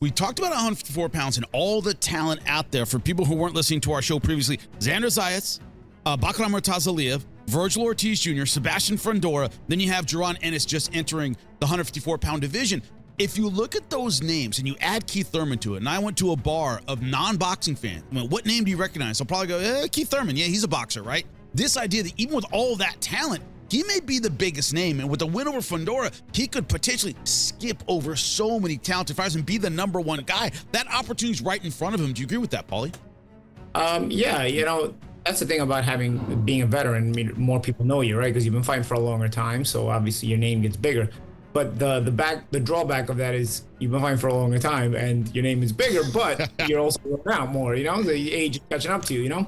We talked about 154 pounds and all the talent out there. For people who weren't listening to our show previously, Xander Zayas, Bakram Murtazaliev, Virgil Ortiz Jr., Sebastian Fundora, then you have Jaron Ennis just entering the 154-pound division. If you look at those names and you add Keith Thurman to it, and I went to a bar of non-boxing fans, I mean, what name do you recognize? I'll probably go, Keith Thurman. Yeah, he's a boxer, right? This idea that even with all that talent, he may be the biggest name, and with the win over Fundora, he could potentially skip over so many talented fighters and be the number one guy. That opportunity's right in front of him. Do you agree with that, Paulie? Yeah, that's the thing about being a veteran. I mean, more people know you, right? Because you've been fighting for a longer time, so obviously your name gets bigger. But the drawback of that is you've been fighting for a longer time and your name is bigger, but you're also around more, the age is catching up to you,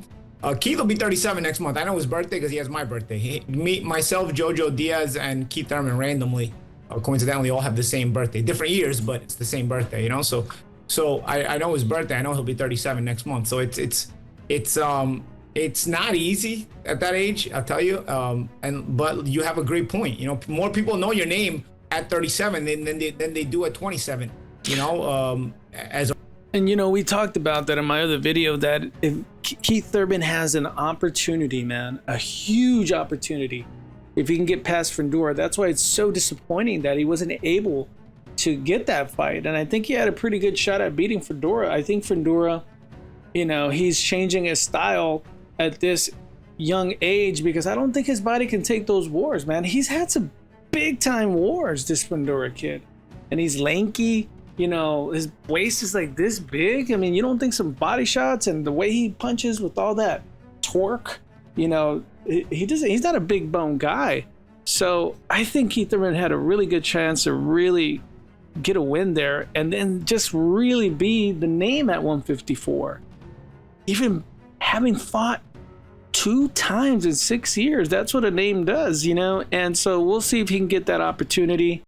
Keith will be 37 next month. I know his birthday because he has my birthday. Myself, Jojo Diaz, and Keith Thurman randomly, coincidentally, all have the same birthday. Different years, but it's the same birthday, So I know his birthday. I know he'll be 37 next month. So it's not easy at that age, I'll tell you. But you have a great point. More people know your name at 37 than they do at 27. And we talked about that in my other video, that if Keith Thurman has an opportunity, man, a huge opportunity, if he can get past Fundora. That's why it's so disappointing that he wasn't able to get that fight. And I think he had a pretty good shot at beating Fundora. I think Fundora, he's changing his style at this young age because I don't think his body can take those wars, man. He's had some big time wars, this Fundora kid, and he's lanky. His waist is like this big. I mean, you don't think some body shots and the way he punches with all that torque, he's not a big bone guy. So I think Keith Thurman had a really good chance to really get a win there and then just really be the name at 154. Even having fought 2 times in 6 years, that's what a name does, and so we'll see if he can get that opportunity.